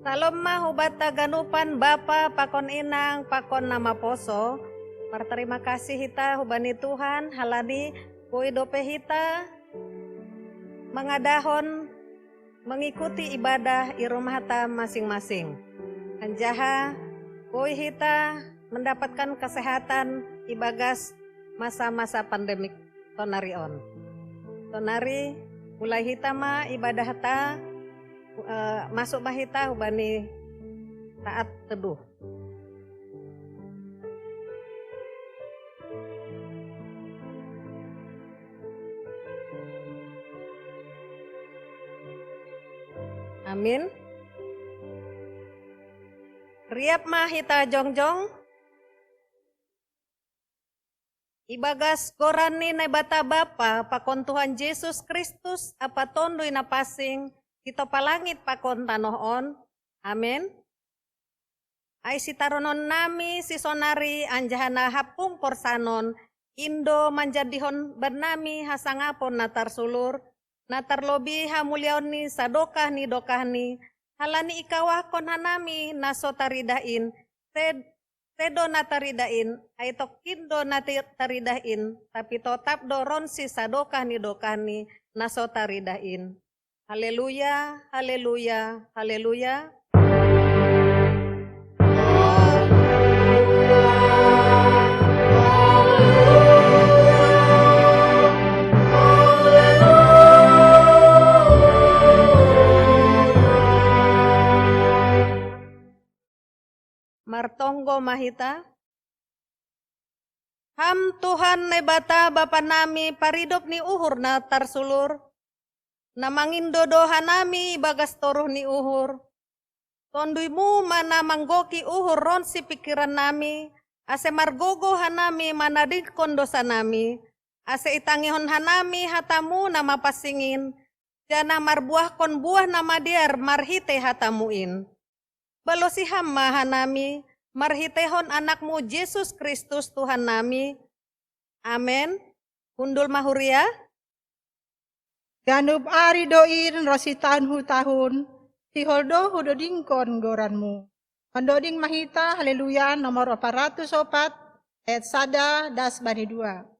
Saloma hubata ganupan Bapa pakon inang pakon nama poso. Terima kasih hita hubani Tuhan halani koi dope hita mengadahon mengikuti ibadah di rumah hata masing-masing. Anjaha koi hita mendapatkan kesehatan ibagas masa-masa pandemik tonari on. Tonari mulai hita ma ibadah hata masuk mahita hubani taat teduh. Amin. Riap mahita jongjong. Ibagas korani na bata Bapa pakon Tuhan Yesus Kristus apa tondoy na pasing kita palangit pakon tanoon. Amin. Ay si taronon nami si sonari anjahana hapung porsanon Indo manjadihon bernami hasangapon natar sulur. Natar lobi hamuliaon ni sadokah ni dokah ni halani ikawakon hanami naso taridain sedo nataridain ay tokindo nataridain tapi totap doron si sadokah ni dokah ni naso taridain. Haleluya, haleluya, haleluya. Martonggo mahita. Ham Tuhan nebata Bapa nami paridop ni uhur na tarsulur. Namangindo doha nami bagas toruh ni uhur. Tonduymu mana manggoki uhur ron si pikiran nami. Ase margogo hanami manadikon dosa nami. Ase itangihon hanami hatamu nama pasingin. Jana marbuah kon buah nama diar marhite hatamuin. Balosi hama hanami, marhitehon anakmu Yesus Kristus Tuhan nami. Amen. Hundul mahuria. Ganub ari doin rositan tahun, hiholdo hudodingkon goranmu. Ondoding mahita, haleluya, nomor 404, ayat sada das bani 2.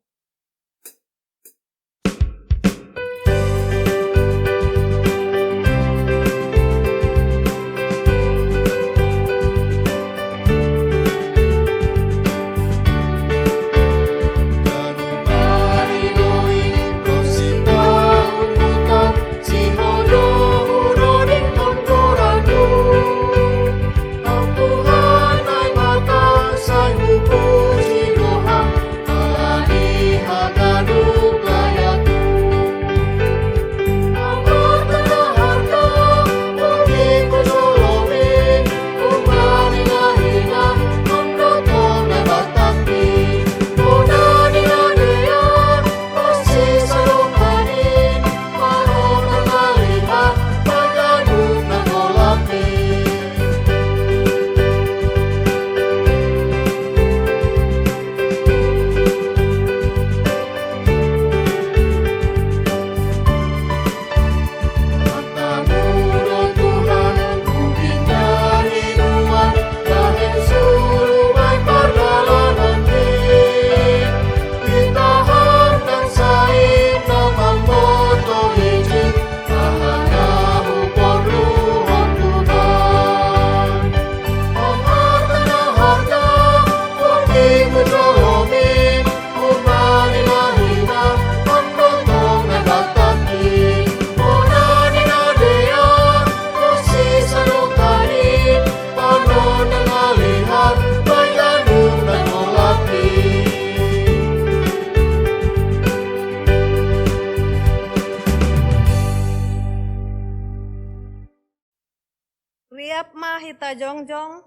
Riap mahita jongjong.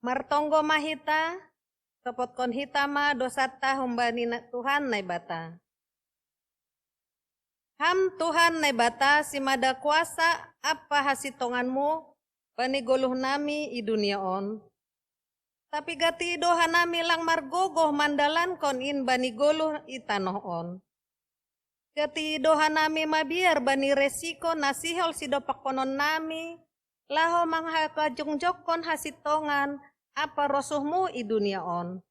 Martonggo mahita. Sopot kon hitama dosata humbani Tuhan nai bata. Ham Tuhan nai bata simada kuasa apa hasitonganmu bani goluh nami i dunia on. Tapi gati doha nami lang margogoh mandalan kon in bani goluh i tanoh on. Gati doha nami mabiar bani resiko nasihol si dopak konon nami Laho manghakajungjokon hasitongan apa rosuhmu i dunia on.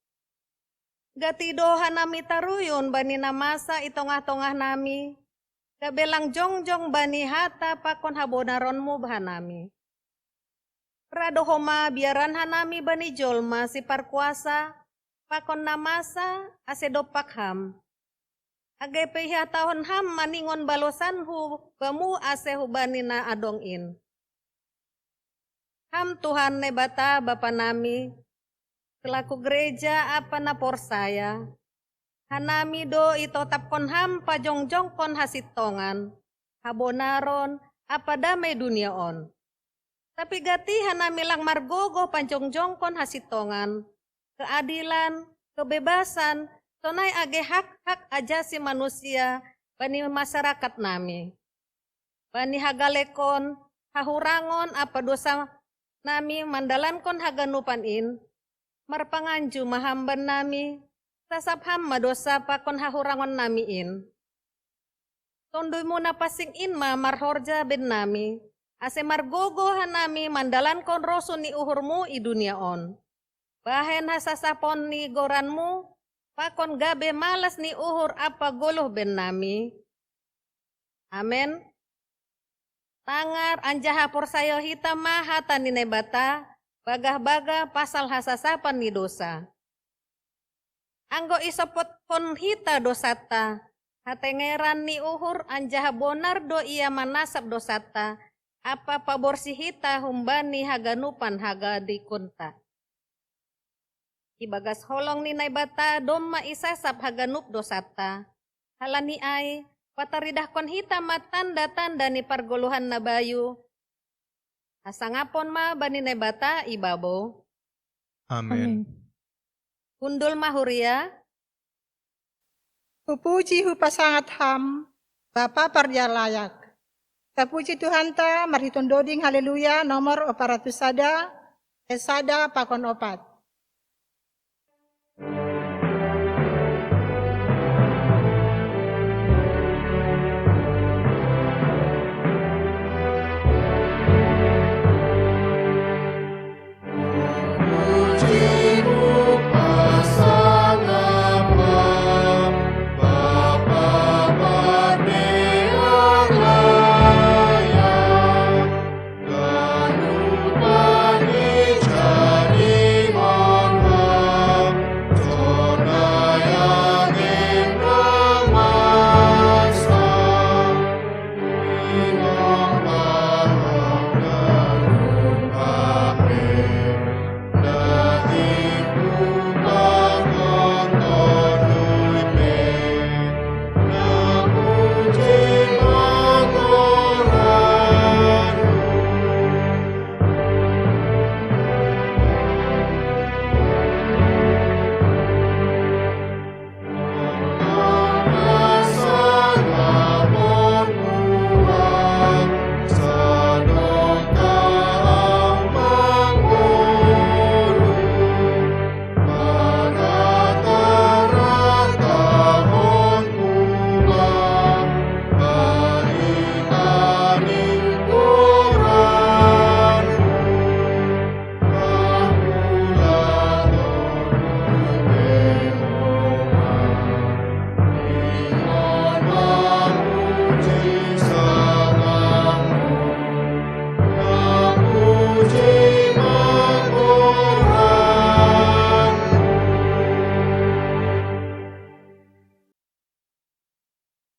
Gatido hanami taruyun bani namasa itongah-tongah nami. Gabelang jongjong bani hata pakon habonaronmu bahanami. Radohoma biaran hanami bani jolma si parkuasa pakon namasa asedopakham. Age pihia tahun ham maningon balosanhu bamu asehu bani na adongin. Ham Tuhan nebata Bapa nami, selaku gereja apa na porsaya, hanami do ito tapkon ham pajongjongkon hasitongan, habonaron apa damai dunia on. Tapi gati hanami lang margogo panjongjongkon hasitongan, keadilan, kebebasan, tonai age hak-hak ajasi manusia bani masyarakat nami. Bani hagalekon, hahurangon apa dosa nami mandalankon haganupanin, marpanganju mahamban nami, sasapham madosa pakon hahurangon namiin. Tondoy mo na pasingin ma marhorja ben nami, ase margogo hanami mandalankon roso ni uhurmu i dunia on. Bahen hasasapon ni goranmu, pakon gabe malas ni uhur apa goloh ben nami. Amen. Tangar anjaha porsayo hitam mahata ni nebata, bagah-bagah pasal hasasapan ni dosa. Anggo isopot kon hita dosata, hatengeran ni uhur anjaha bonar do ia manasab dosata, apa paborsi hita humbani haganupan haga dikunta. Ibagas holong ni nebata domma isasap haganup dosata, halani ay, pataridah kon hitam tanda-tanda ni pargoluhan na bayu. Asangapon ma bani nebata ibabo. Amen. Kundul mahuria. Pupuji hu pasangat ham, Bapa parjalayak. Tapuji Tuhan ta, marhiton doding haleluya nomor 400 sada, esada pakon opat.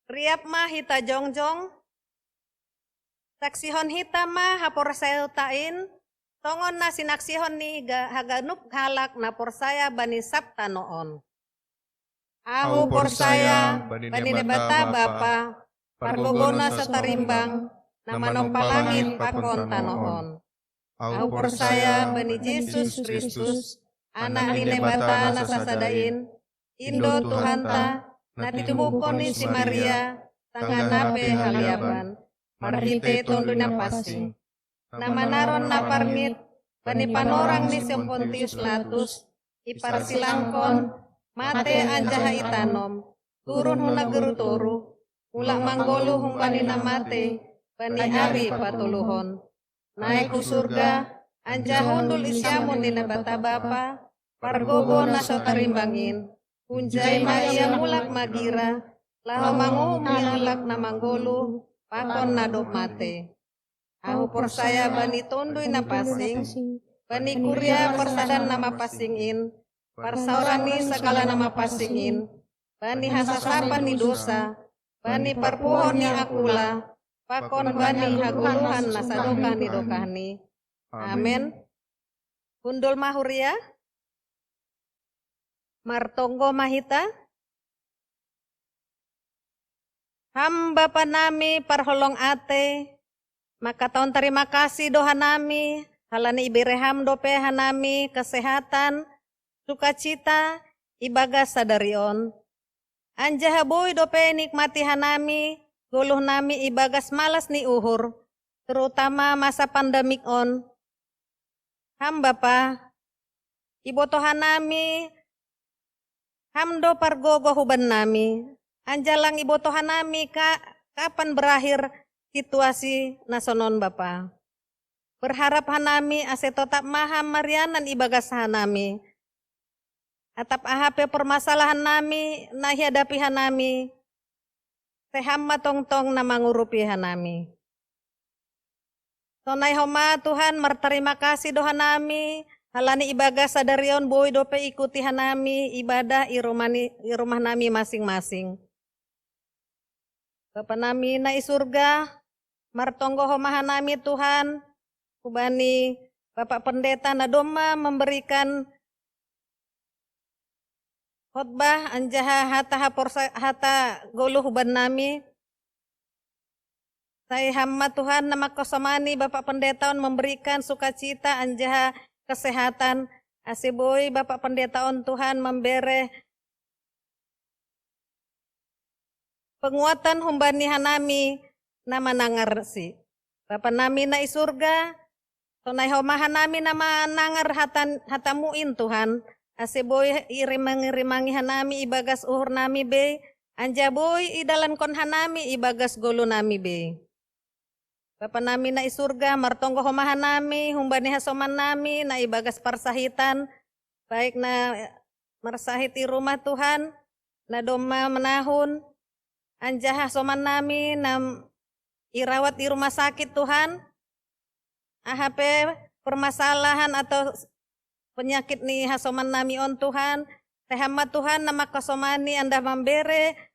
Riap mah hita jongjong, saksihon hita mah hapor saya tain, tongon na sinaksihon ni haganup halak na porsaya bani sabta noon. Ahu porsaya bani nebata bapa, pargogona sa tarimbang, na manong palangit pakon tanoon. Ahu porsaya bani Jesus Kristus, anak ni nebata na sasadain, Indo Tuhan ta, natitubukon ni si Maria, tanganape haliaban, marhite tondo na pasing. Namanaron na parmit, panipanorang ni si Pontius Latus, iparsilangkon, mate anjaha itanom, turun ho nageruturo, ulak manggolo hong bani namate, bani ari patuluhon. naik ku surga, anja hundul isyamun dina bata bapa, pargogo naso tarimbangin, kunjai maya mulak magira, laho manguhum alak na manggolu, pakon nadop mate. Ahu persaya bani tondoi na pasing, bani kuria persadan nama pasingin, parsaurani segala nama pasingin, bani hasasapan ni dosa, bani parpuhon ni akula, pakon bani haguluhan nasadokah ni dokahni. Amin. Hundul mahuria, martonggo mahita, hamba panami parholong ate, maka tahun terima kasih doa nami, halani ibireham dope hanami, kesehatan, sukacita, ibagas sadarion. Anja haboy dope nikmati hanami, guluh nami ibagas malas ni uhur, terutama masa pandemik on. Hamba pa, iboto hanami, hamdo pargogo huban nami, anjalang iboto hanami kapan berakhir situasi nasonon Bapa. Berharap hanami ase tetap maham marianan ibagas hanami. Atap ahape permasalahan nami na hadapi hanami. Sehamma tongtong na mangurupi hanami. Sonai homa Tuhan berterima kasih doa nami. Halani ibagas sadarion boy dope ikuti hanami ibadah irumah nami masing-masing. Bapa nami na isurga, martonggo homahan nami Tuhan, kubani Bapak Pendeta Nadoma memberikan khotbah anjaha hata goluh huban nami. Saya hamba Tuhan nama kosamani Bapak Pendeta memberikan sukacita anjaha kesehatan. Asiboy Bapak Pendeta Tuhan memberi penguatan humbani hanami nama nangar si. Bapak nami na isurga, sonai homahan nami nama nangar hatamuin Tuhan. Asiboy irimangi hanami ibagas uhur nami be, anjaboy idalan kon hanami ibagas golu nami be. Bapak nami na isurga, martonggo homahan nami, humbani hasoman nami, na ibagas parsahitan, baik na marsahiti rumah Tuhan, na doma menahun, anjaha soman nami na irawat di rumah sakit Tuhan, ahape permasalahan atau penyakit ni hasoman nami on Tuhan, tehama Tuhan nama kasomani anda memberi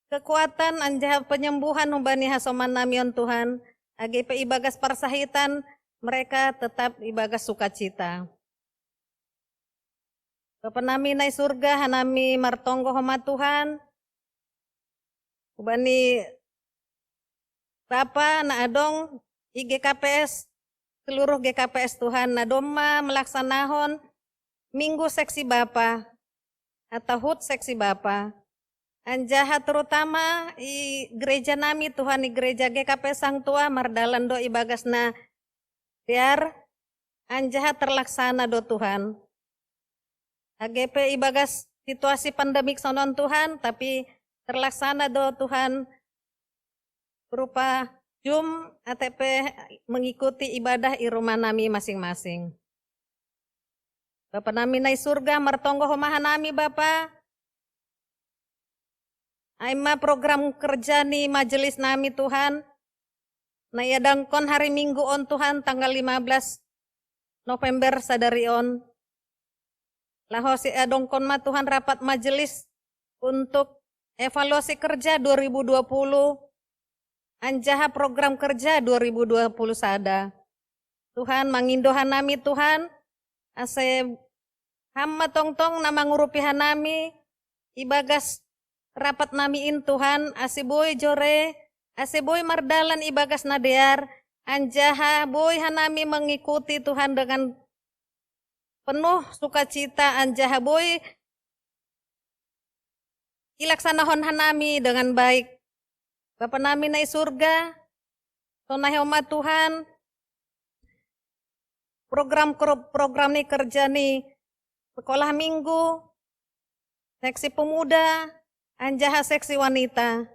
kekuatan anjaha penyembuhan umbani hasoman nami on Tuhan, agipe ibagas parsahitan mereka tetap ibagas sukacita. Bapa nami na surga hanami martonggo homa Tuhan, ubani Bapa na adong IGKPS, seluruh GKPS Tuhan na doma melaksanahon minggu seksi Bapa atau HUT seksi Bapa. Anjaha terutama i gereja nami Tuhan, i gereja GKPS Sang Tua mardalan do ibagas na biar anjaha terlaksana do Tuhan. AGP ibagas situasi pandemik sonon Tuhan, tapi terlaksana do Tuhan berupa Zoom ATP mengikuti ibadah i rumah nami masing-masing. Bapak nami nai surga martonggo homahan nami Bapak. Aima program kerja nih majelis nami Tuhan. Nayadangkon hari Minggu on Tuhan tanggal 15 November sadari on. Laho si adongkon ma Tuhan rapat majelis untuk evaluasi kerja 2020. Anjaha program kerja 2020 sada. Tuhan mangindohan nami Tuhan. Ase hamma tongtong nama ngurupihan nami. Ibagas rapat namiin Tuhan. Asiboy jore. Asiboy mardalan ibagas nadear. Anjaha boy hanami mengikuti Tuhan dengan penuh sukacita. Anjaha boy ilaksanahon hanami dengan baik. Bapak nami na surga, tonai umat Tuhan, program nih kerja nih, sekolah minggu, seksi pemuda, anjaha seksi wanita.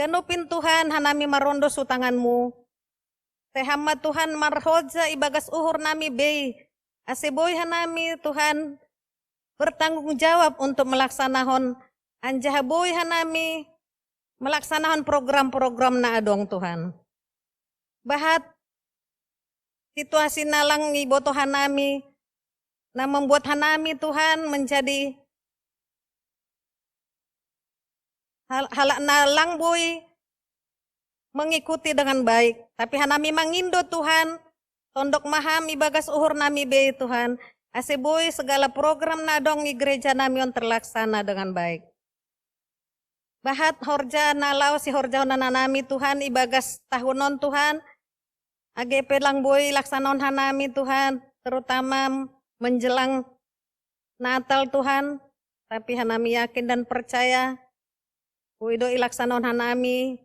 Ganupin Tuhan hanami marondo sutanganmu, Tehama Tuhan marhoja ibagas uhur nami bei. Aseboy hanami Tuhan bertanggung jawab untuk melaksanakan anjahaboy hanami melaksanakan program-program na adong Tuhan. Bahat situasi nalang iboto hanami na membuat hanami Tuhan menjadi halak nalang boy mengikuti dengan baik. Tapi hanami mangindo Tuhan, tondok maham ibagas uhur nami be Tuhan. Aseboy segala program nadong i gereja nami on terlaksana dengan baik. Bahat horja nalau si horja nami Tuhan ibagas tahunon Tuhan. AGP lang boy laksanon hanami Tuhan, terutama menjelang Natal Tuhan. Tapi hanami yakin dan percaya, wido ilaksanon hanami,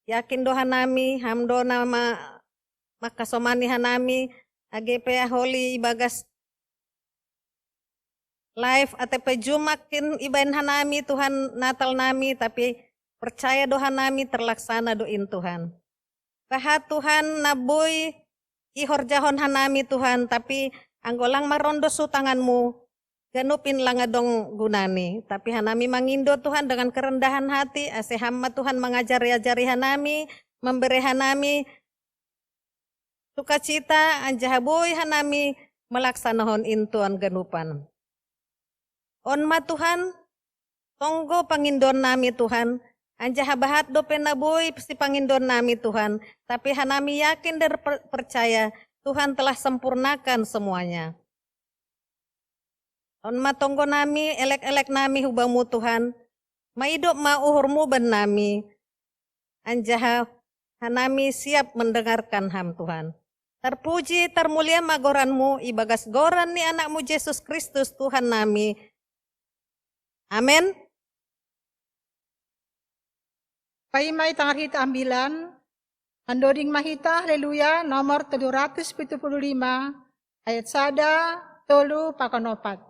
yakin do hanami, hamdo nama makasomani hanami, AGP Holy ibagas live ATP Jumakin ibain hanami Tuhan Natal nami, tapi percaya doa nami terlaksana doin Tuhan. Bahat Tuhan naboy ihorjahon hanami Tuhan, tapi anggolang marondo su tanganmu, ganupin lang adong gunani. Tapi hanami mangindo Tuhan dengan kerendahan hati, ase hamba Tuhan mengajari-ajari hanami, memberi hanami sukacita, anjahaboy hanami melaksanakan intuan ganupan. Onma Tuhan, tonggo pangindon nami Tuhan, anjahabahat do penaboy si pangindon nami Tuhan, tapi hanami yakin dan percaya Tuhan telah sempurnakan semuanya. Onma tonggo nami, elek-elek nami hubamu Tuhan, maidop mauhurmu ben nami, anjaha hanami siap mendengarkan ham Tuhan. Terpuji, termulia magoranmu, ibagas goran ni anakmu Yesus Kristus Tuhan nami. Amin. Paimay tangarhita ambilan, andoding mahita, haleluya, nomor 775, ayat sada, tolu, pakanopat.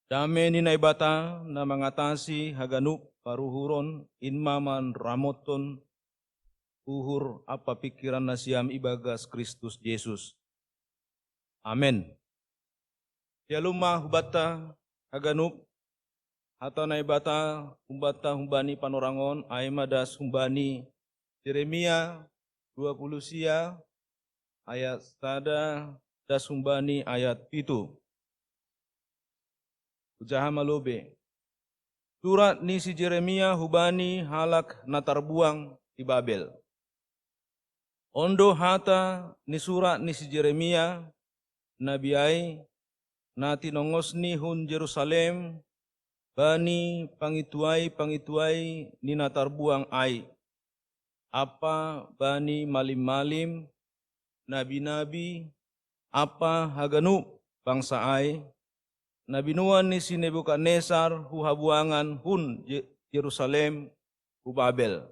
Dame ni naibata na mengatasi haganup paruhuron inmaman ramoton uhur apa pikiran nasiam ibagas Kristus Yesus. Amin. Yaluma hubata haganup hata naibata humbata humbani panorangon aimadas humbani Yeremia 20 sia ayat sada das humbani ayat 7. Ujaha malobe. Surat ni si Yeremia hubani halak natarbuang di Babel. Ondo hata ni surat ni si Yeremia nabi ai nati nongosni hun Jerusalem bani pangituai ni natarbuang ai. Apa bani malim-malim nabi-nabi apa haganu bangsa ai. Nabi Nuan ni si Nebukadnesar hu habuangan hun Yerusalem hu Babel.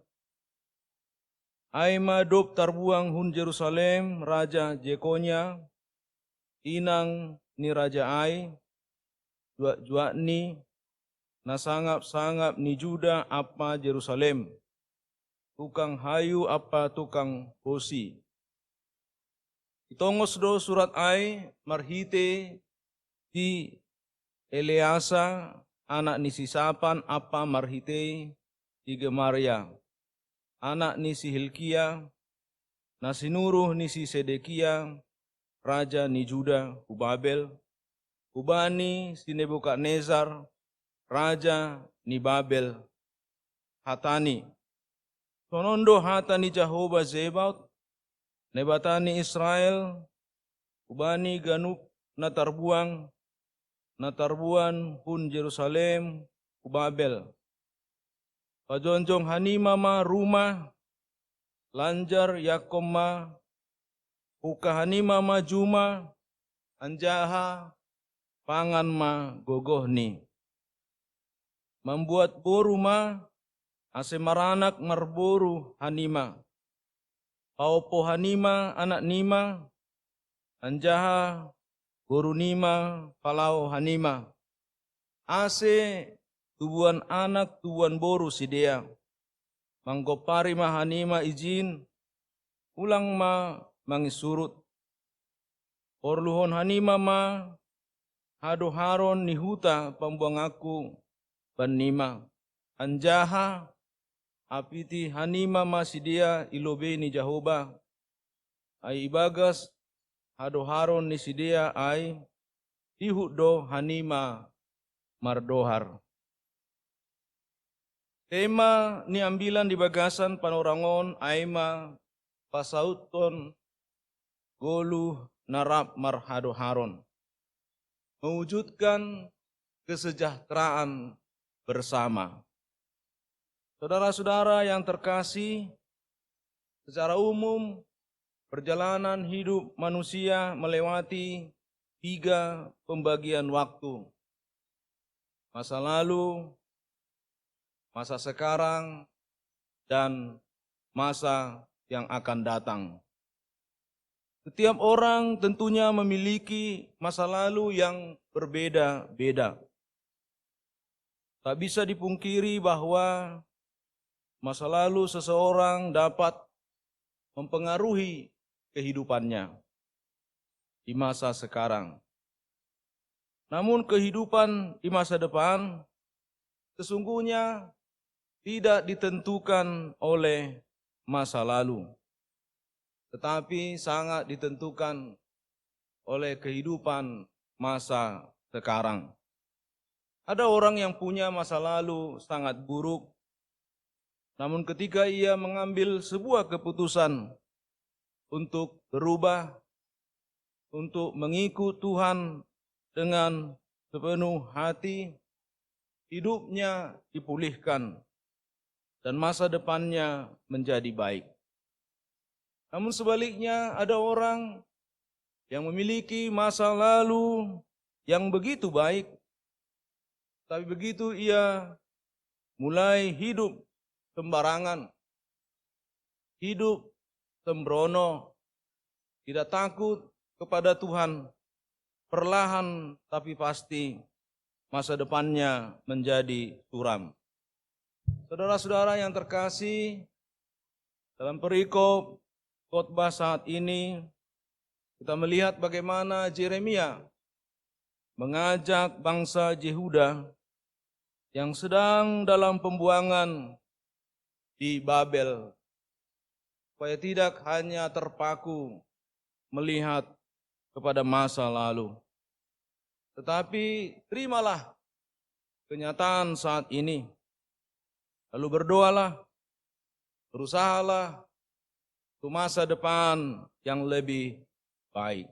Ai madop tarbuang hun Yerusalem Raja Jekonya inang ni Raja ai juak ni nasangap-sangap ni Juda apa Yerusalem. Tukang hayu apa tukang bosi. Itongos do surat ai marhite di Eleasa anak ni si Sapan apa marhite di Gemaria. Anak ni si Hilkia, nasinuruh ni si Sedekia, raja ni Juda, Babel, ubani si Nebukadnezar, raja ni Babel, hatani. Sonondo hatani Jehovah Zebaut, nebatani Israel, ubani ganup natarbuan hun Jerusalem, Babel. Pajonjong hanima ma rumah, lanjar yakoma, uka hanima ma juma, anjaha, pangan ma gogohni. Membuat boru ma, ase maranak marboru hanima. Paupo hanima anak nima, anjaha, boru nima, palau hanima. Ase tubuan anak tubuan boru sidea. Manggopari ma hanima izin, ulang ma mangisurut. Orluhon hanima ma, hado haron ni huta pambuang aku banima. Anjaha, apiti hanima ma sidea ilobe ni Jehovah. Ai ibagas, hado haron ni sidea ai, ihudo hanima mardohar. Tema ni ambilan di bagasan panorangon aima pasauton golu narap marhado haron. Mewujudkan kesejahteraan bersama. Saudara-saudara yang terkasih, secara umum perjalanan hidup manusia melewati 3 pembagian waktu. Masa lalu, masa sekarang, dan masa yang akan datang. Setiap orang tentunya memiliki masa lalu yang berbeda-beda. Tak bisa dipungkiri bahwa masa lalu seseorang dapat mempengaruhi kehidupannya di masa sekarang. Namun kehidupan di masa depan sesungguhnya tidak ditentukan oleh masa lalu, tetapi sangat ditentukan oleh kehidupan masa sekarang. Ada orang yang punya masa lalu sangat buruk, namun ketika ia mengambil sebuah keputusan untuk berubah, untuk mengikut Tuhan dengan sepenuh hati, hidupnya dipulihkan dan masa depannya menjadi baik. Namun sebaliknya ada orang yang memiliki masa lalu yang begitu baik, tapi begitu ia mulai hidup sembarangan, hidup sembrono, tidak takut kepada Tuhan, perlahan tapi pasti masa depannya menjadi suram. Saudara-saudara yang terkasih, Dalam perikop khotbah saat ini, kita melihat bagaimana Yeremia mengajak bangsa Yehuda yang sedang dalam pembuangan di Babel, supaya tidak hanya terpaku melihat kepada masa lalu, tetapi terimalah kenyataan saat ini, lalu berdoalah, berusahalah untuk masa depan yang lebih baik.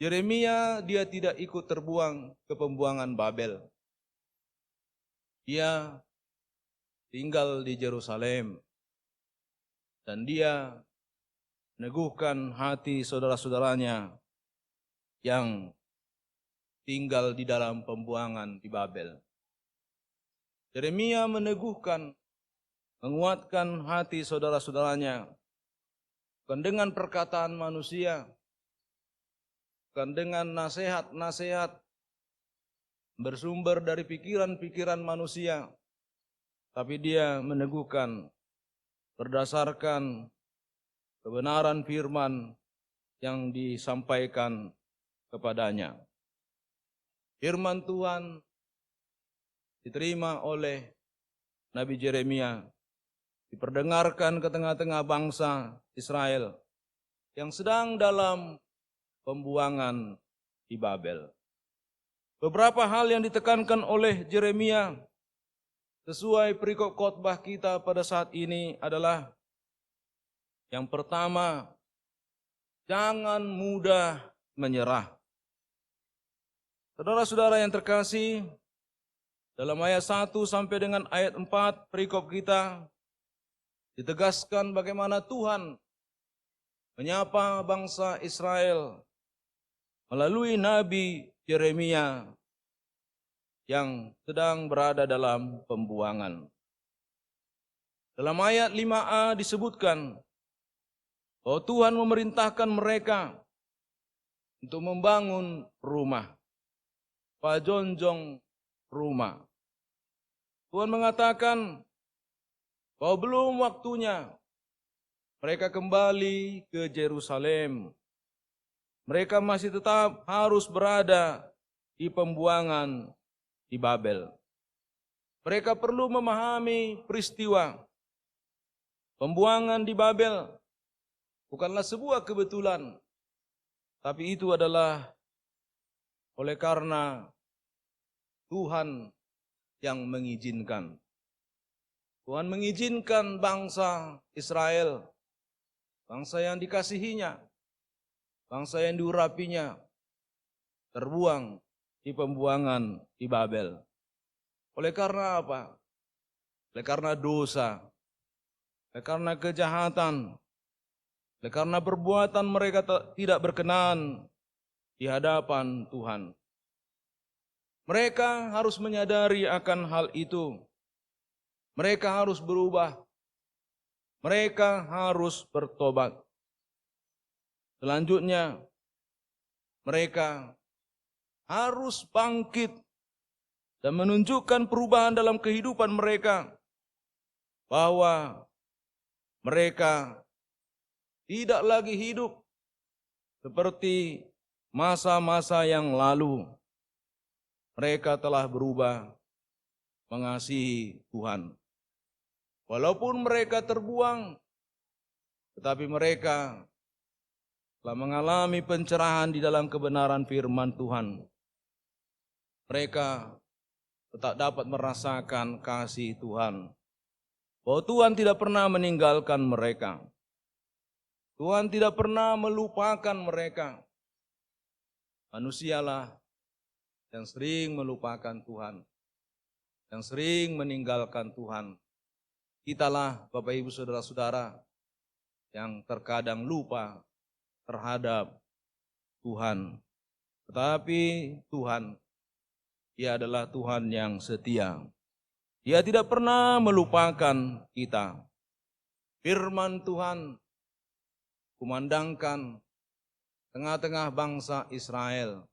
Yeremia dia tidak ikut terbuang ke pembuangan Babel. Dia tinggal di Yerusalem dan dia meneguhkan hati saudara-saudaranya yang tinggal di dalam pembuangan di Babel. Yeremia meneguhkan, menguatkan hati saudara-saudaranya, bukan dengan perkataan manusia, bukan dengan nasihat-nasihat bersumber dari pikiran-pikiran manusia, tapi dia meneguhkan berdasarkan kebenaran firman yang disampaikan kepadanya. Firman Tuhan diterima oleh Nabi Yeremia, diperdengarkan ke tengah-tengah bangsa Israel yang sedang dalam pembuangan di Babel. Beberapa hal yang ditekankan oleh Yeremia sesuai perikop khotbah kita pada saat ini adalah, yang pertama, jangan mudah menyerah. Saudara-saudara yang terkasih, dalam ayat 1 sampai dengan ayat 4 perikop kita ditegaskan bagaimana Tuhan menyapa bangsa Israel melalui Nabi Yeremia yang sedang berada dalam pembuangan. Dalam ayat 5a disebutkan bahwa Tuhan memerintahkan mereka untuk membangun rumah, pajonjong rumah. Tuhan mengatakan bahwa belum waktunya mereka kembali ke Yerusalem. Mereka masih tetap harus berada di pembuangan di Babel. Mereka perlu memahami peristiwa pembuangan di Babel bukanlah sebuah kebetulan, tapi itu adalah oleh karena Tuhan yang mengizinkan. Tuhan mengizinkan bangsa Israel, bangsa yang dikasihinya, bangsa yang diurapinya, terbuang di pembuangan di Babel. Oleh karena apa? Oleh karena dosa, oleh karena kejahatan, oleh karena perbuatan mereka tidak berkenan di hadapan Tuhan. Mereka harus menyadari akan hal itu. Mereka harus berubah. Mereka harus bertobat. Selanjutnya, mereka harus bangkit dan menunjukkan perubahan dalam kehidupan mereka, bahwa mereka tidak lagi hidup seperti masa-masa yang lalu. Mereka telah berubah mengasihi Tuhan. Walaupun mereka terbuang, tetapi mereka telah mengalami pencerahan di dalam kebenaran firman Tuhan. Mereka tetap dapat merasakan kasih Tuhan, bahwa Tuhan tidak pernah meninggalkan mereka. Tuhan tidak pernah melupakan mereka. Manusialah yang sering melupakan Tuhan, yang sering meninggalkan Tuhan. Kitalah Bapak Ibu Saudara-saudara yang terkadang lupa terhadap Tuhan. Tetapi Tuhan, Dia adalah Tuhan yang setia. Dia tidak pernah melupakan kita. Firman Tuhan kumandangkan tengah-tengah bangsa Israel,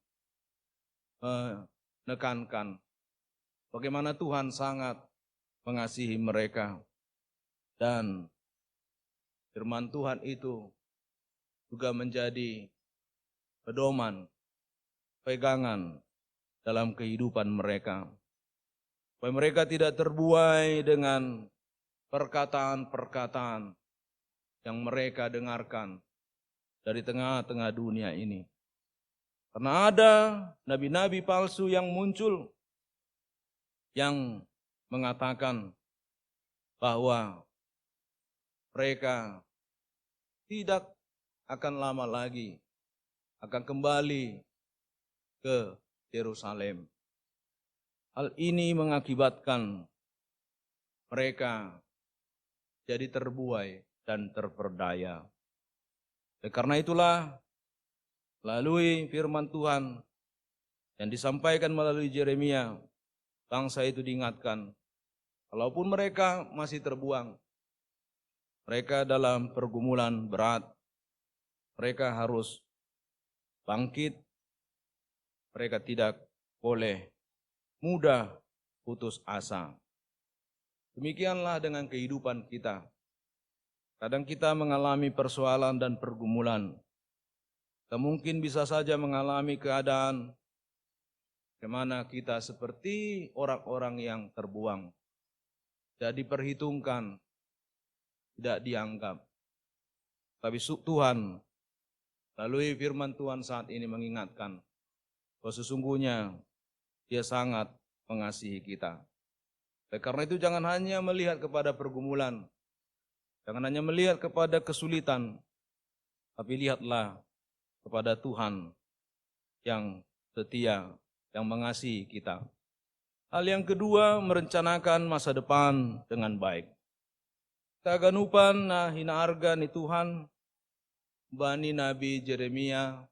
menekankan bagaimana Tuhan sangat mengasihi mereka. Dan firman Tuhan itu juga menjadi pedoman, pegangan dalam kehidupan mereka. Supaya mereka tidak terbuai dengan perkataan-perkataan yang mereka dengarkan dari tengah-tengah dunia ini. Karena ada nabi-nabi palsu yang muncul, yang mengatakan bahwa mereka tidak akan lama lagi akan kembali ke Yerusalem. Hal ini mengakibatkan mereka jadi terbuai dan terperdaya. Dan karena itulah, melalui firman Tuhan yang disampaikan melalui Yeremia, bangsa itu diingatkan, kalaupun mereka masih terbuang, mereka dalam pergumulan berat, mereka harus bangkit, mereka tidak boleh mudah putus asa. Demikianlah dengan kehidupan kita. Kadang kita mengalami persoalan dan pergumulan. Kita mungkin bisa saja mengalami keadaan kemana kita seperti orang-orang yang terbuang. Tidak diperhitungkan, tidak dianggap. Tapi Tuhan, melalui firman Tuhan saat ini mengingatkan bahwa sesungguhnya Dia sangat mengasihi kita. Karena itu jangan hanya melihat kepada pergumulan, jangan hanya melihat kepada kesulitan, tapi lihatlah kepada Tuhan yang setia, yang mengasihi kita. Hal yang kedua, merencanakan masa depan dengan baik. Taganupan na hinaarga ni Tuhan, bani Nabi Yeremia,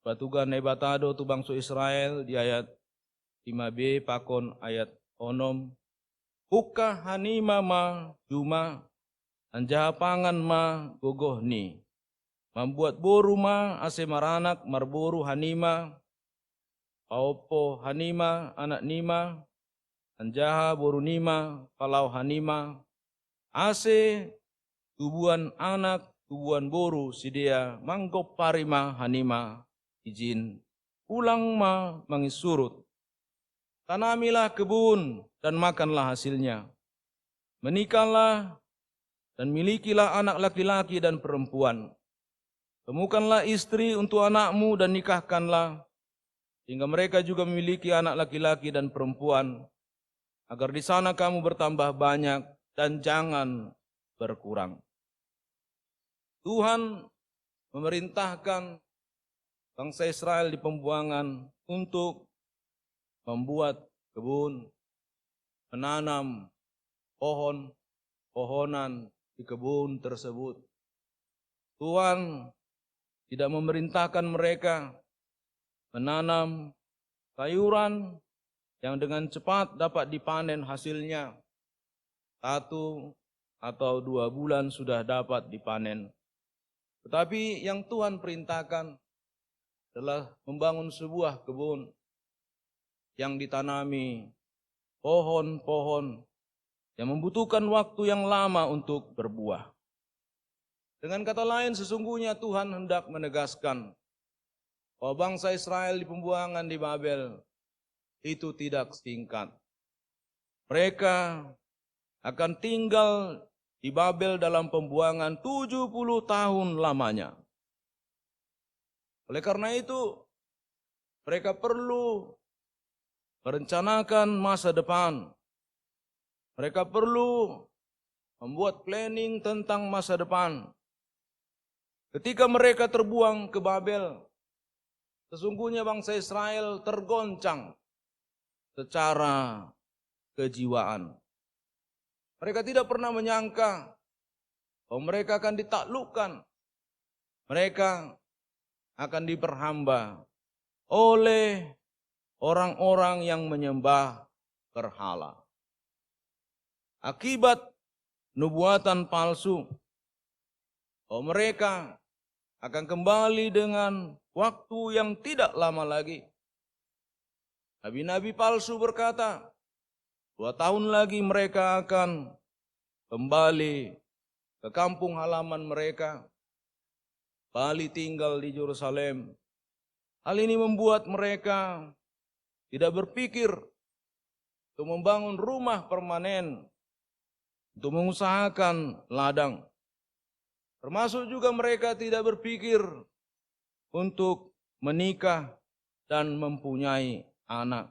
batugan na ibatado tu bangsa Israel di ayat 5b pakon ayat 6. Buka hanima ma juma, anjahapangan ma gogohni. Membuat boru ma ase maranak marboru hanima, paupo hanima anak nima, anjaha boru nima palau hanima, ase tubuan anak tubuan boru sidia manggop parima hanima izin ulang ma mangisurut. Tanamilah kebun dan makanlah hasilnya. Menikahlah dan milikilah anak laki-laki dan perempuan. Temukanlah istri untuk anakmu dan nikahkanlah, sehingga mereka juga memiliki anak laki-laki dan perempuan, agar di sana kamu bertambah banyak dan jangan berkurang. Tuhan memerintahkan bangsa Israel di pembuangan untuk membuat kebun, menanam pohon-pohonan di kebun tersebut. Tuhan tidak memerintahkan mereka menanam sayuran yang dengan cepat dapat dipanen hasilnya. 1 atau 2 bulan sudah dapat dipanen. Tetapi yang Tuhan perintahkan adalah membangun sebuah kebun yang ditanami pohon-pohon yang membutuhkan waktu yang lama untuk berbuah. Dengan kata lain, sesungguhnya Tuhan hendak menegaskan bahwa bangsa Israel di pembuangan di Babel itu tidak singkat. Mereka akan tinggal di Babel dalam pembuangan 70 tahun lamanya. Oleh karena itu, mereka perlu merencanakan masa depan. Mereka perlu membuat planning tentang masa depan. Ketika mereka terbuang ke Babel, sesungguhnya bangsa Israel tergoncang secara kejiwaan. Mereka tidak pernah menyangka bahwa mereka akan ditaklukkan. Mereka akan diperhamba oleh orang-orang yang menyembah berhala. Akibat nubuatan palsu, bahwa mereka akan kembali dengan waktu yang tidak lama lagi. Nabi-nabi palsu berkata, 2 tahun lagi mereka akan kembali ke kampung halaman mereka, kembali tinggal di Yerusalem. Hal ini membuat mereka tidak berpikir untuk membangun rumah permanen, untuk mengusahakan ladang. Termasuk juga mereka tidak berpikir untuk menikah dan mempunyai anak.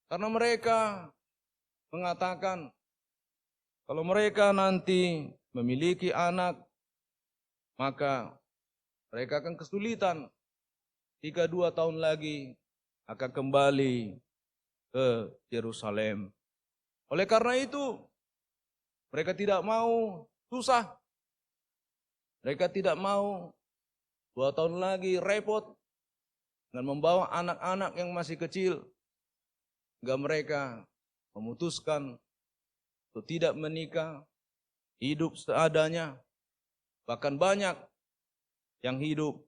Karena mereka mengatakan, kalau mereka nanti memiliki anak, maka mereka akan kesulitan jika 2 tahun lagi akan kembali ke Yerusalem. Oleh karena itu, mereka tidak mau susah. Mereka tidak mau 2 tahun lagi repot dengan membawa anak-anak yang masih kecil. Sehingga mereka memutuskan untuk tidak menikah, hidup seadanya. Bahkan banyak yang hidup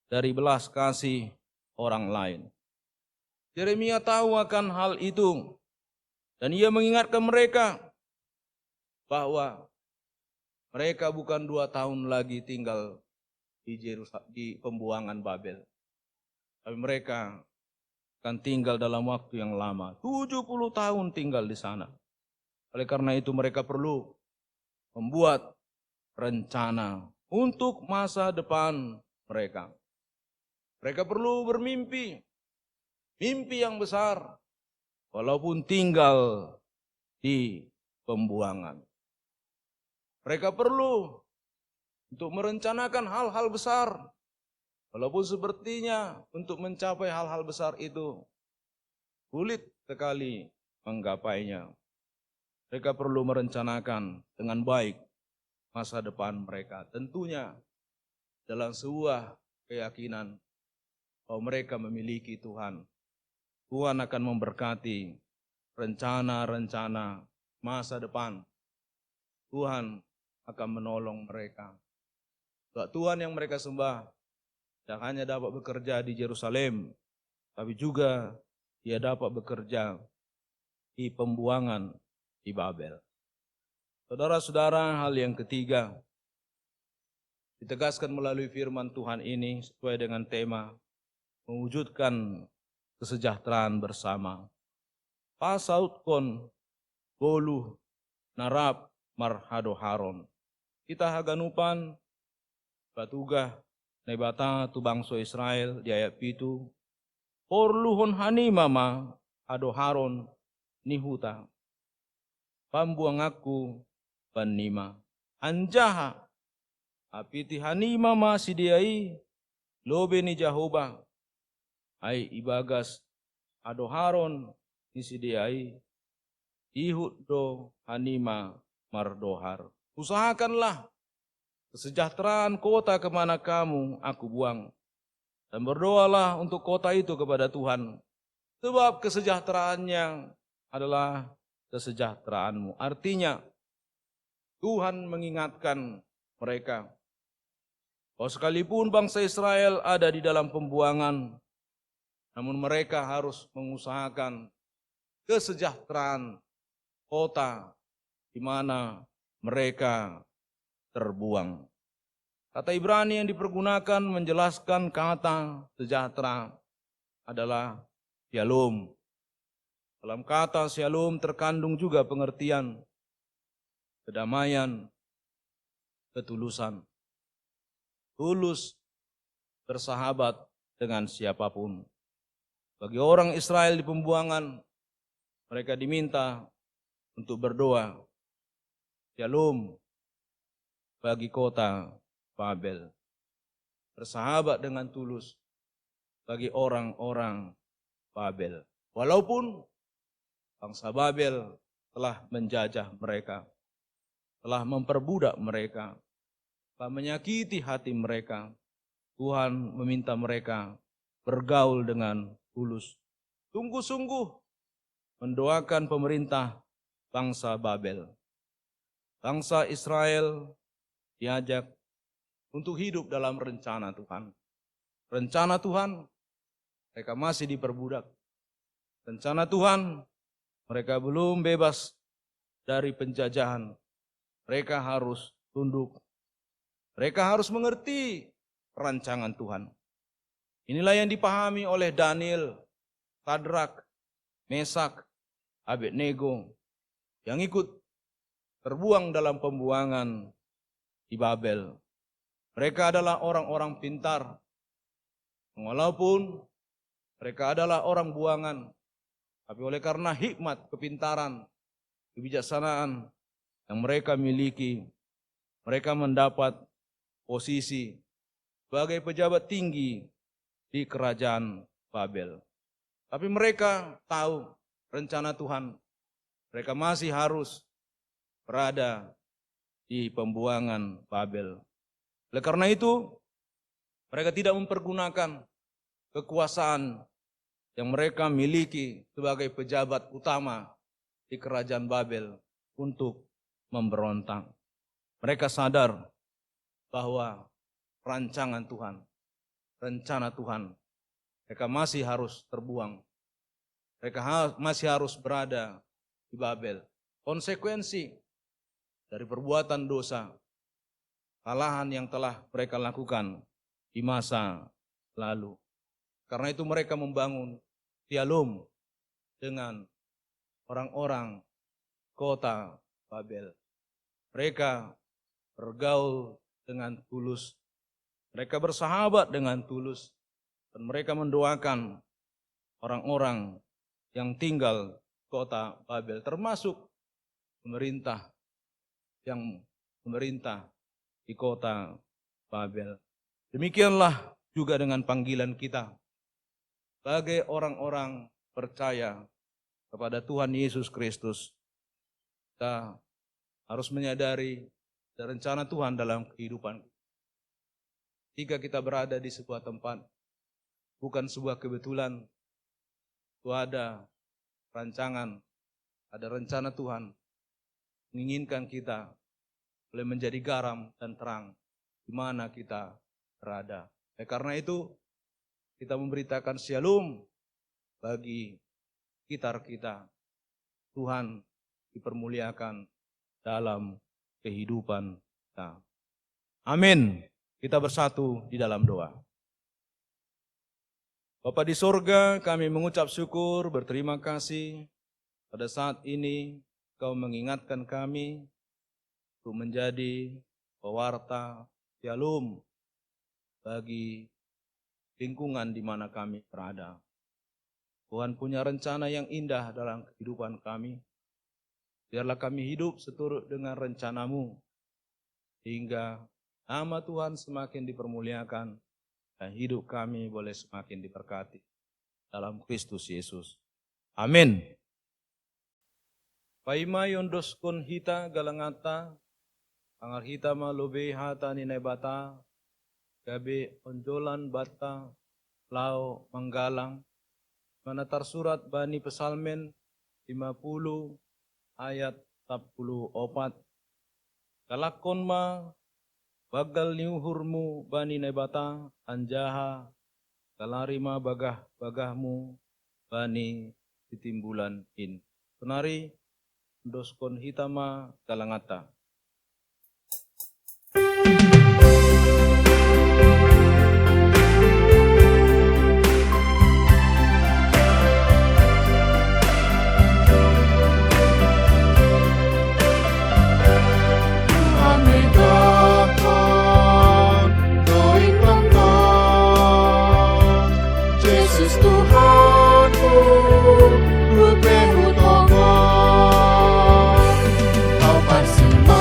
dari belas kasih orang lain. Yeremia tahu akan hal itu dan ia mengingatkan mereka bahwa mereka bukan 2 tahun lagi tinggal di pembuangan Babel. Tapi mereka akan tinggal dalam waktu yang lama. 70 tahun tinggal di sana. Oleh karena itu mereka perlu membuat rencana untuk masa depan mereka. Mereka perlu bermimpi. Mimpi yang besar. Walaupun tinggal di pembuangan. Mereka perlu untuk merencanakan hal-hal besar. Walaupun sepertinya untuk mencapai hal-hal besar itu sulit sekali menggapainya. Mereka perlu merencanakan dengan baik masa depan mereka. Tentunya dalam sebuah keyakinan bahwa mereka memiliki Tuhan. Tuhan akan memberkati rencana-rencana masa depan. Tuhan akan menolong mereka. Tuhan yang mereka sembah tidak hanya dapat bekerja di Yerusalem, tapi juga dia dapat bekerja di pembuangan di Babel. Saudara-saudara, hal yang ketiga ditegaskan melalui firman Tuhan ini sesuai dengan tema mewujudkan kesejahteraan bersama. Pasaut-kon bolu narap marhado haron. Kita haganupan batugah nebata tu bangso Israel di ayat 7. Porluhon hani mama ado haron nihuta. Pambuang aku panima. Anjaha apiti hani mama sidiai lobe ni Jehovah. Ai ibagas ado haron ni sidiai ihud do hanima mardohar. Usahakanlah kesejahteraan kota kemana kamu aku buang. Dan berdoalah untuk kota itu kepada Tuhan. Sebab kesejahteraannya adalah kesejahteraanmu. Artinya Tuhan mengingatkan mereka bahwa sekalipun bangsa Israel ada di dalam pembuangan, namun mereka harus mengusahakan kesejahteraan kota di mana mereka terbuang. Kata Ibrani yang dipergunakan menjelaskan kata sejahtera adalah shalom. Dalam kata shalom terkandung juga pengertian kedamaian, ketulusan. Tulus bersahabat dengan siapapun. Bagi orang Israel di pembuangan, mereka diminta untuk berdoa shalom bagi kota Babel. Bersahabat dengan tulus bagi orang-orang Babel. Walaupun bangsa Babel telah menjajah mereka, telah memperbudak mereka, telah menyakiti hati mereka, Tuhan meminta mereka bergaul dengan tulus. Sungguh-sungguh mendoakan pemerintah bangsa Babel. Bangsa Israel diajak untuk hidup dalam rencana Tuhan. Rencana Tuhan, mereka masih diperbudak. Rencana Tuhan, mereka belum bebas dari penjajahan. Mereka harus tunduk. Mereka harus mengerti rancangan Tuhan. Inilah yang dipahami oleh Daniel, Sadrak, Mesak, Abednego yang ikut terbuang dalam pembuangan di Babel. Mereka adalah orang-orang pintar. Walaupun mereka adalah orang buangan, tapi oleh karena hikmat, kepintaran, kebijaksanaan yang mereka miliki, mereka mendapat posisi sebagai pejabat tinggi di kerajaan Babel. Tapi mereka tahu rencana Tuhan. Mereka masih harus berada di pembuangan Babel. Oleh karena itu, mereka tidak mempergunakan kekuasaan yang mereka miliki sebagai pejabat utama di kerajaan Babel untuk memberontak. Mereka sadar bahwa rancangan Tuhan, rencana Tuhan, mereka masih harus terbuang. Mereka masih harus berada di Babel. Konsekuensi dari perbuatan dosa, kesalahan yang telah mereka lakukan di masa lalu. Karena itu mereka membangun dialog dengan orang-orang kota Babel. Mereka bergaul dengan tulus. Mereka bersahabat dengan tulus. Dan mereka mendoakan orang-orang yang tinggal kota Babel. Termasuk pemerintah yang memerintah di kota Babel. Demikianlah juga dengan panggilan kita sebagai orang-orang percaya kepada Tuhan Yesus Kristus. Kita harus menyadari rencana Tuhan dalam kehidupan. Ketika kita berada di sebuah tempat, bukan sebuah kebetulan, itu ada rancangan, ada rencana Tuhan menginginkan kita boleh menjadi garam dan terang di mana kita berada. Karena itu kita memberitakan shalom bagi sekitar kita. Tuhan dipermuliakan dalam kehidupan kita. Amin. Kita bersatu di dalam doa. Bapa di sorga, kami mengucap syukur, berterima kasih pada saat ini Kau mengingatkan kami untuk menjadi pewarta shalom bagi lingkungan di mana kami berada. Tuhan punya rencana yang indah dalam kehidupan kami. Biarlah kami hidup seturut dengan rencana-Mu, sehingga nama Tuhan semakin dipermuliakan dan hidup kami boleh semakin diberkati dalam Kristus Yesus. Amin. Paima yondoskon hita galangata, angar hita malobe hata ninay bata, gabi onjolan bata, lao manggalang, manatar surat bani pesalmen 50 ayat 14. Kalakon ma bagal niuhurmu bani nebata anjaha kalarima bagahmu bani titimbulan in. Penari doskon hitama galangata. Rupehu togo, kau parsima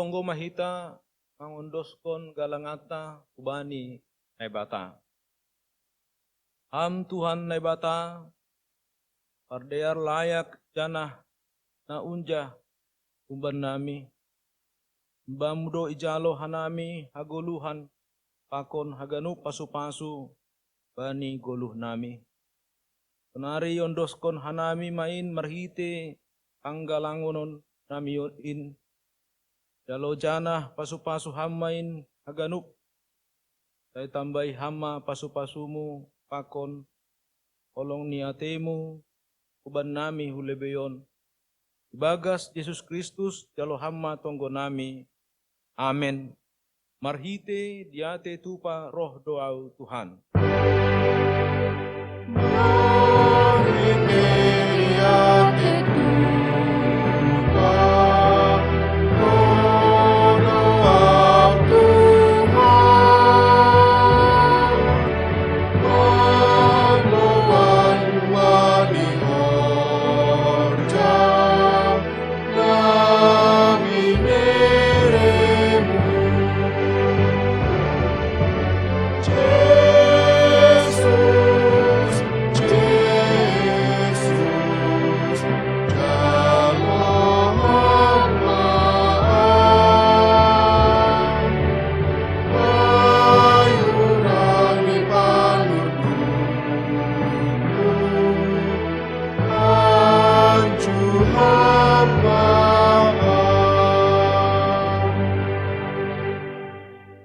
tonggo mahita mangondoskon galangata ubani naibata. Ham Tuhan naibata pardear layak janah na unja umban nami. Bamudo ijalo hanami hagoluhan pakon haganu pasu-pasu bani goluh nami. Kenari yondoskon hanami main marhite panggalangonon nami in. Jalo janah pasu-pasu hamain haganup. Saya tambahi hama pasu-pasumu pakon kolong niatemu uban nami hulebeyon. Ibagas Yesus Kristus jalo hama tonggo nami. Amen. Marhite diate tupa roh doau Tuhan.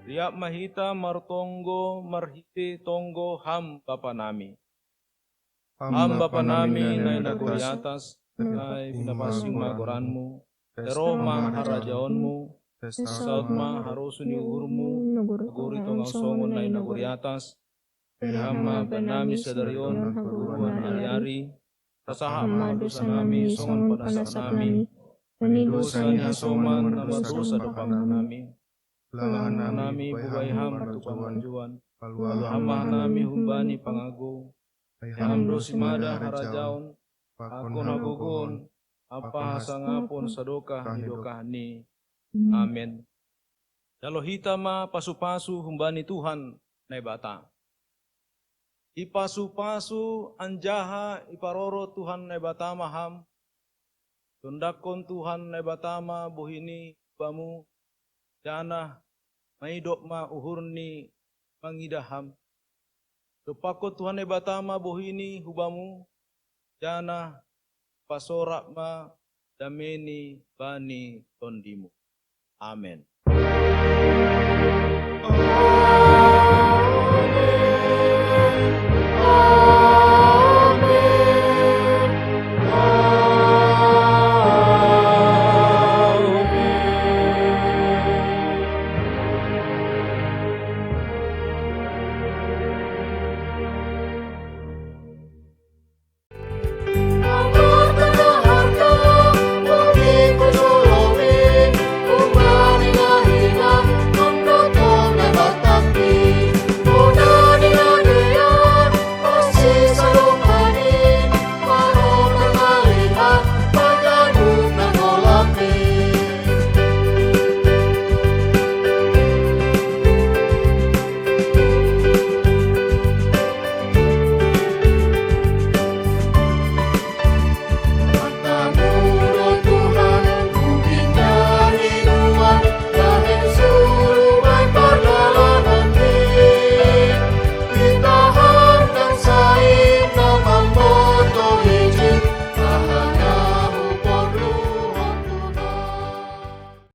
Riak mahita martonggo marhite tonggo ham Bapa nami. Ham Bapa nami nai nagori atas, nai pinapasing magoranmu, teroma harajaonmu, saut ma harusuni uhurmu, nagori tongau songon nai nagori atas, hama banami sadarion haguruan hari-hari, tasahama dosa nami songon padasar nami, dosanya soman nama dosa depang nami. Lahan nami bubai ham tukang manjuan, lalu hama nami humbani pangago, ham dosi mada harajaon, aku nagogon, apa hasangapon sadoka hidokah ni. Amin. Jalo hitama pasu-pasu humbani Tuhan naibata. Ipasu-pasu anjaha iparoro Tuhan naibata maham, tundakon Tuhan naibatama bohini bamu, jana maidok ma uhurni mangidaham. Dopako Tuhan batama bohini hubamu, jana pasorak ma dameni bani tondimu. Amen.